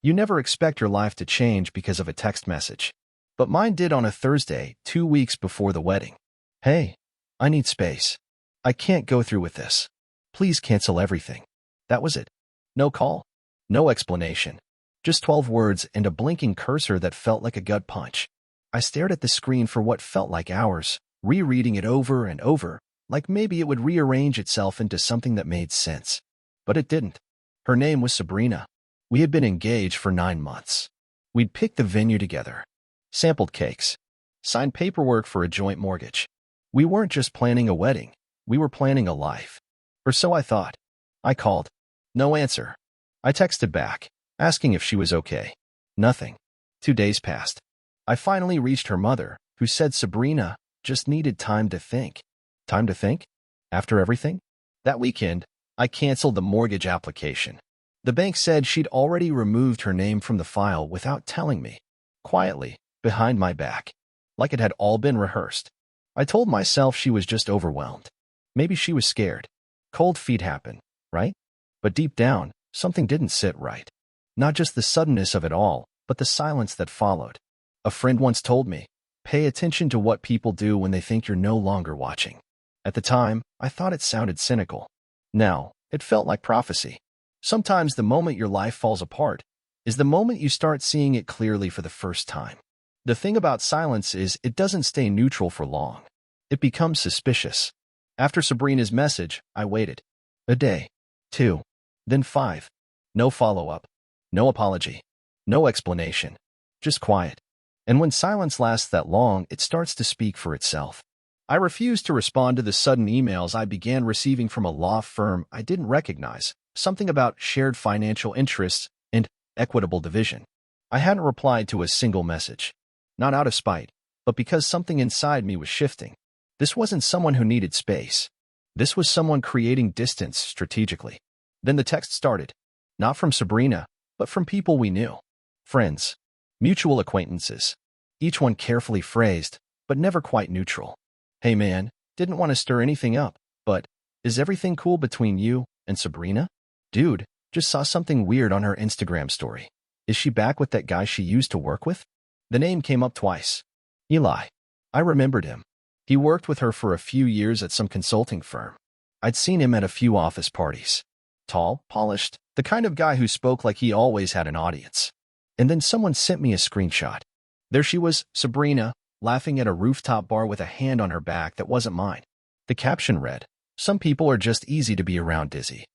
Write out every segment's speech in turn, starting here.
You never expect your life to change because of a text message. But mine did on a Thursday, 2 weeks before the wedding. Hey, I need space. I can't go through with this. Please cancel everything. That was it. No call. No explanation. Just 12 words and a blinking cursor that felt like a gut punch. I stared at the screen for what felt like hours, rereading it over and over, like maybe it would rearrange itself into something that made sense. But it didn't. Her name was Sabrina. We had been engaged for 9 months. We'd picked the venue together, sampled cakes, signed paperwork for a joint mortgage. We weren't just planning a wedding, we were planning a life. Or so I thought. I called. No answer. I texted back, asking if she was okay. Nothing. 2 days passed. I finally reached her mother, who said Sabrina just needed time to think. Time to think? After everything? That weekend, I canceled the mortgage application. The bank said she'd already removed her name from the file without telling me, quietly, behind my back, like it had all been rehearsed. I told myself she was just overwhelmed. Maybe she was scared. Cold feet happen, right? But deep down, something didn't sit right. Not just the suddenness of it all, but the silence that followed. A friend once told me, pay attention to what people do when they think you're no longer watching. At the time, I thought it sounded cynical. Now, it felt like prophecy. Sometimes the moment your life falls apart is the moment you start seeing it clearly for the first time. The thing about silence is it doesn't stay neutral for long. It becomes suspicious. After Sabrina's message, I waited. A day, 2, then 5. No follow-up, no apology, no explanation, just quiet. And when silence lasts that long, it starts to speak for itself. I refused to respond to the sudden emails I began receiving from a law firm I didn't recognize, something about shared financial interests and equitable division. I hadn't replied to a single message, not out of spite, but because something inside me was shifting. This wasn't someone who needed space. This was someone creating distance strategically. Then the text started, not from Sabrina, but from people we knew. Friends, mutual acquaintances, each one carefully phrased, but never quite neutral. Hey man, didn't want to stir anything up, but is everything cool between you and Sabrina? Dude, just saw something weird on her Instagram story. Is she back with that guy she used to work with? The name came up twice. Eli. I remembered him. He worked with her for a few years at some consulting firm. I'd seen him at a few office parties. Tall, polished, the kind of guy who spoke like he always had an audience. And then someone sent me a screenshot. There she was, Sabrina, laughing at a rooftop bar with a hand on her back that wasn't mine. The caption read, "Some people are just easy to be around, Dizzy."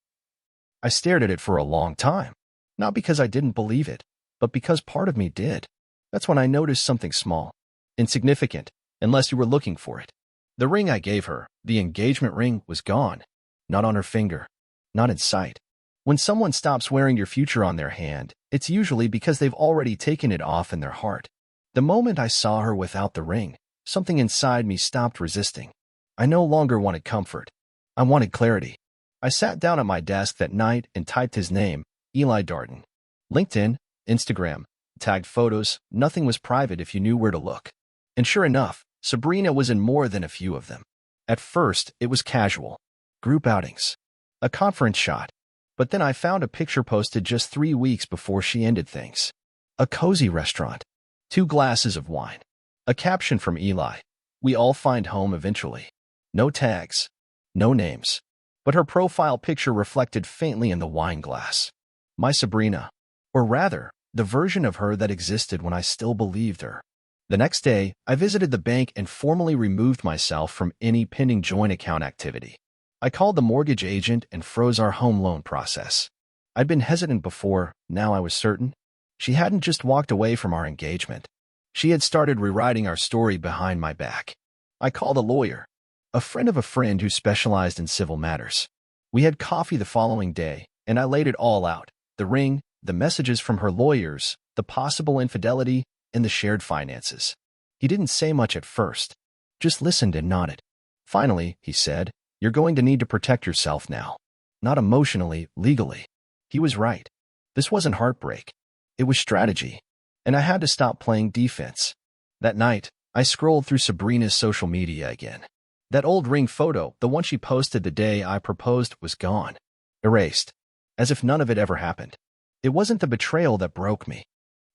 I stared at it for a long time, not because I didn't believe it, but because part of me did. That's when I noticed something small, insignificant, unless you were looking for it. The ring I gave her, the engagement ring, was gone. Not on her finger, not in sight. When someone stops wearing your future on their hand, it's usually because they've already taken it off in their heart. The moment I saw her without the ring, something inside me stopped resisting. I no longer wanted comfort. I wanted clarity. I sat down at my desk that night and typed his name, Eli Darden. LinkedIn, Instagram, tagged photos, nothing was private if you knew where to look. And sure enough, Sabrina was in more than a few of them. At first, it was casual. Group outings. A conference shot. But then I found a picture posted just 3 weeks before she ended things. A cozy restaurant. 2 glasses of wine. A caption from Eli. We all find home eventually. No tags. No names. But her profile picture reflected faintly in the wine glass. My Sabrina. Or rather, the version of her that existed when I still believed her. The next day, I visited the bank and formally removed myself from any pending joint account activity. I called the mortgage agent and froze our home loan process. I'd been hesitant before, now I was certain. She hadn't just walked away from our engagement. She had started rewriting our story behind my back. I called a lawyer, a friend of a friend who specialized in civil matters. We had coffee the following day, and I laid it all out. The ring, the messages from her lawyers, the possible infidelity, and the shared finances. He didn't say much at first, just listened and nodded. Finally, he said, "You're going to need to protect yourself now. Not emotionally, legally." He was right. This wasn't heartbreak. It was strategy. And I had to stop playing defense. That night, I scrolled through Sabrina's social media again. That old ring photo, the one she posted the day I proposed, was gone. Erased. As if none of it ever happened. It wasn't the betrayal that broke me.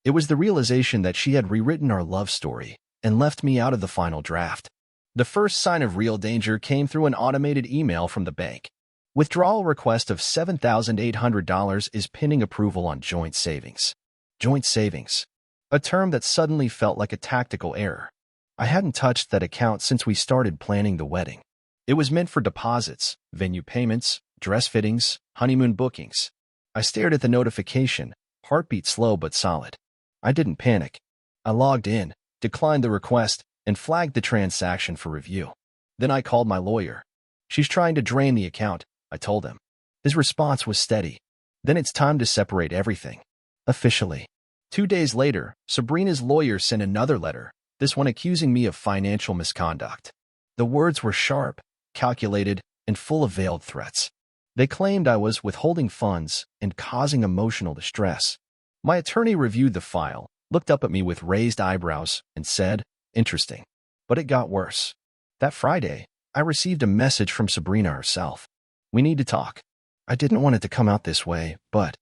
It was the realization that she had rewritten our love story and left me out of the final draft. The first sign of real danger came through an automated email from the bank. Withdrawal request of $7,800 is pending approval on joint savings. Joint savings. A term that suddenly felt like a tactical error. I hadn't touched that account since we started planning the wedding. It was meant for deposits, venue payments, dress fittings, honeymoon bookings. I stared at the notification, heartbeat slow but solid. I didn't panic. I logged in, declined the request, and flagged the transaction for review. Then I called my lawyer. She's trying to drain the account, I told him. His response was steady. Then it's time to separate everything. Officially. 2 days later, Sabrina's lawyer sent another letter, this one accusing me of financial misconduct. The words were sharp, calculated, and full of veiled threats. They claimed I was withholding funds and causing emotional distress. My attorney reviewed the file, looked up at me with raised eyebrows, and said, "Interesting." But it got worse. That Friday, I received a message from Sabrina herself. "We need to talk." I didn't want it to come out this way, but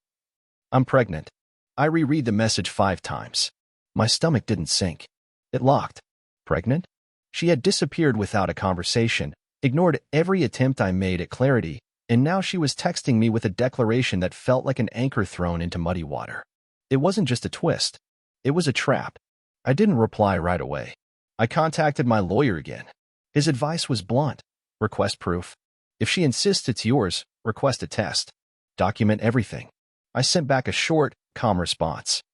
I'm pregnant. I reread the message 5 times. My stomach didn't sink. It locked. Pregnant? She had disappeared without a conversation, ignored every attempt I made at clarity, and now she was texting me with a declaration that felt like an anchor thrown into muddy water. It wasn't just a twist. It was a trap. I didn't reply right away. I contacted my lawyer again. His advice was blunt. Request proof. If she insists it's yours, request a test. Document everything. I sent back a short, calm response.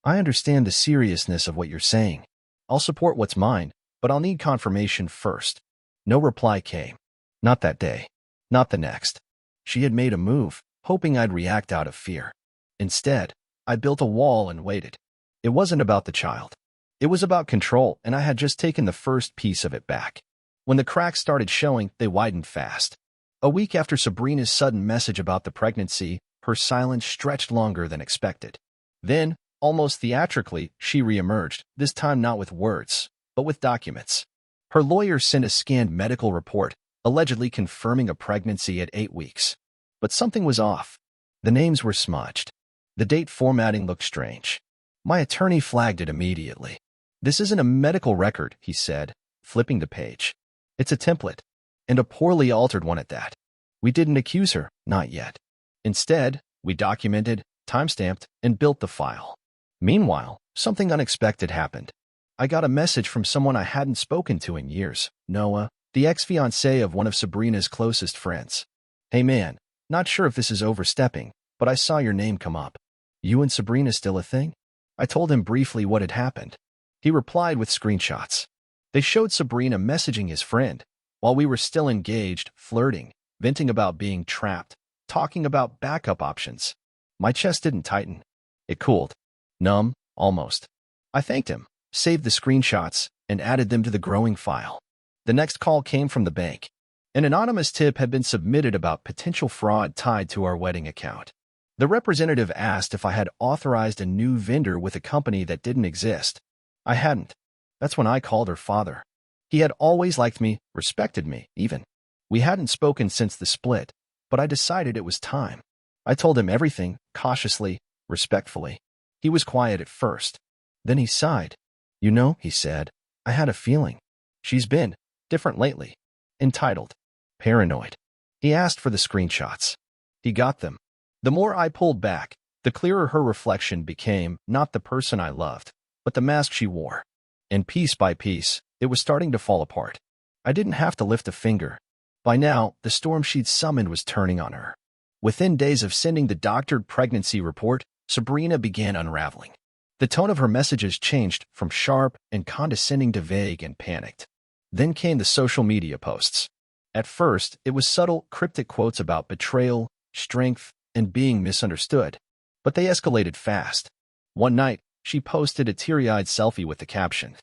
"I understand the seriousness of what you're saying. I'll support what's mine, but I'll need confirmation first." No reply came. Not that day. Not the next. She had made a move, hoping I'd react out of fear. Instead, I built a wall and waited. It wasn't about the child. It was about control, and I had just taken the first piece of it back. When the cracks started showing, they widened fast. A week after Sabrina's sudden message about the pregnancy, her silence stretched longer than expected. Then, almost theatrically, she reemerged, this time not with words, but with documents. Her lawyer sent a scanned medical report, allegedly confirming a pregnancy at 8 weeks. But something was off. The names were smudged. The date formatting looked strange. My attorney flagged it immediately. "This isn't a medical record," he said, flipping the page. "It's a template, and a poorly altered one at that. We didn't accuse her, not yet. Instead, we documented, timestamped, and built the file." Meanwhile, something unexpected happened. I got a message from someone I hadn't spoken to in years, Noah, the ex-fiancé of one of Sabrina's closest friends. "Hey man, not sure if this is overstepping, but I saw your name come up. You and Sabrina still a thing?" I told him briefly what had happened. He replied with screenshots. They showed Sabrina messaging his friend, while we were still engaged, flirting, venting about being trapped, talking about backup options. My chest didn't tighten. It cooled. Numb, almost. I thanked him, saved the screenshots, and added them to the growing file. The next call came from the bank. An anonymous tip had been submitted about potential fraud tied to our wedding account. The representative asked if I had authorized a new vendor with a company that didn't exist. I hadn't. That's when I called her father. He had always liked me, respected me, even. We hadn't spoken since the split, but I decided it was time. I told him everything, cautiously, respectfully. He was quiet at first. Then he sighed. "You know," he said, "I had a feeling. She's been different lately." Entitled. Paranoid. He asked for the screenshots. He got them. The more I pulled back, the clearer her reflection became, not the person I loved, but the mask she wore. And piece by piece, it was starting to fall apart. I didn't have to lift a finger. By now, the storm she'd summoned was turning on her. Within days of sending the doctored pregnancy report, Sabrina began unraveling. The tone of her messages changed from sharp and condescending to vague and panicked. Then came the social media posts. At first, it was subtle, cryptic quotes about betrayal, strength, and being misunderstood. But they escalated fast. One night, she posted a teary-eyed selfie with the caption,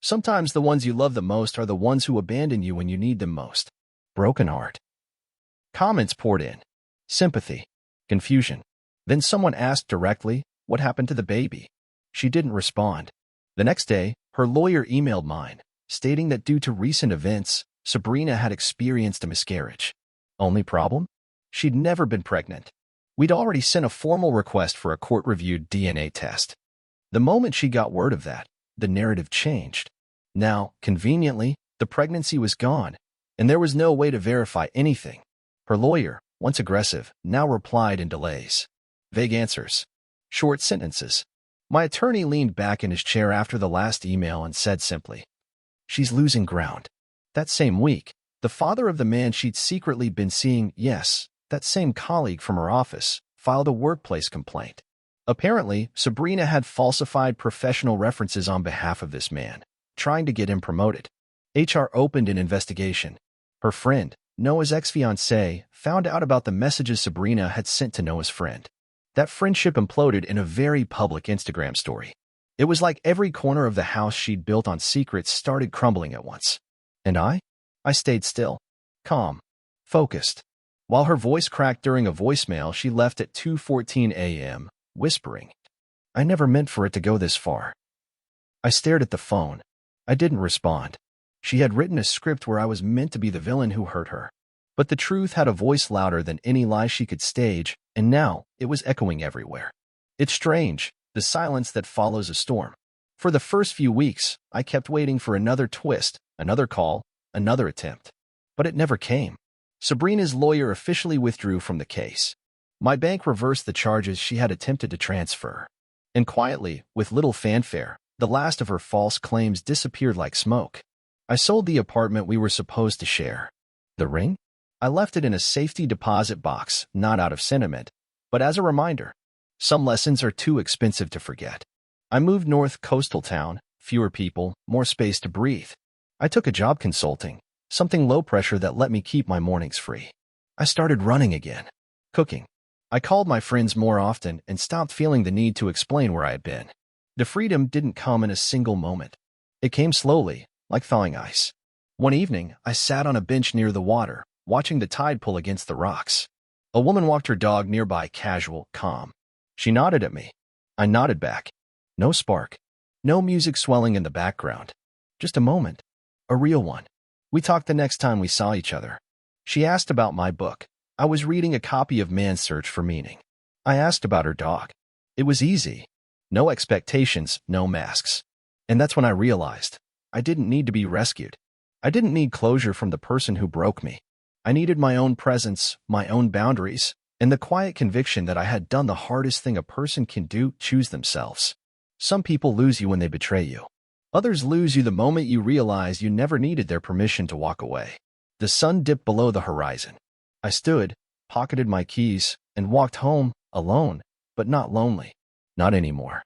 "Sometimes the ones you love the most are the ones who abandon you when you need them most." Broken heart. Comments poured in. Sympathy. Confusion. Then someone asked directly, "What happened to the baby?" She didn't respond. The next day, her lawyer emailed mine, stating that due to recent events, Sabrina had experienced a miscarriage. Only problem? She'd never been pregnant. We'd already sent a formal request for a court-reviewed DNA test. The moment she got word of that, the narrative changed. Now, conveniently, the pregnancy was gone, and there was no way to verify anything. Her lawyer, once aggressive, now replied in delays. Vague answers. Short sentences. My attorney leaned back in his chair after the last email and said simply, "She's losing ground." That same week, the father of the man she'd secretly been seeing, yes, that same colleague from her office, filed a workplace complaint. Apparently, Sabrina had falsified professional references on behalf of this man, trying to get him promoted. HR opened an investigation. Her friend, Noah's ex-fiancé, found out about the messages Sabrina had sent to Noah's friend. That friendship imploded in a very public Instagram story. It was like every corner of the house she'd built on secrets started crumbling at once. And I stayed still, calm, focused. While her voice cracked during a voicemail she left at 2:14 a.m., whispering, "I never meant for it to go this far." I stared at the phone. I didn't respond. She had written a script where I was meant to be the villain who hurt her. But the truth had a voice louder than any lie she could stage, and now it was echoing everywhere. It's strange, the silence that follows a storm. For the first few weeks, I kept waiting for another twist, another call, another attempt. But it never came. Sabrina's lawyer officially withdrew from the case. My bank reversed the charges she had attempted to transfer. And quietly, with little fanfare, the last of her false claims disappeared like smoke. I sold the apartment we were supposed to share. The ring? I left it in a safety deposit box, not out of sentiment, but as a reminder. Some lessons are too expensive to forget. I moved north, coastal town, fewer people, more space to breathe. I took a job consulting, something low pressure that let me keep my mornings free. I started running again, cooking. I called my friends more often and stopped feeling the need to explain where I had been. The freedom didn't come in a single moment. It came slowly, like thawing ice. One evening, I sat on a bench near the water, watching the tide pull against the rocks. A woman walked her dog nearby, casual, calm. She nodded at me. I nodded back. No spark. No music swelling in the background. Just a moment. A real one. We talked the next time we saw each other. She asked about my book. I was reading a copy of Man's Search for Meaning. I asked about her dog. It was easy. No expectations, no masks. And that's when I realized I didn't need to be rescued. I didn't need closure from the person who broke me. I needed my own presence, my own boundaries, and the quiet conviction that I had done the hardest thing a person can do, choose themselves. Some people lose you when they betray you. Others lose you the moment you realize you never needed their permission to walk away. The sun dipped below the horizon. I stood, pocketed my keys, and walked home, alone, but not lonely. Not anymore.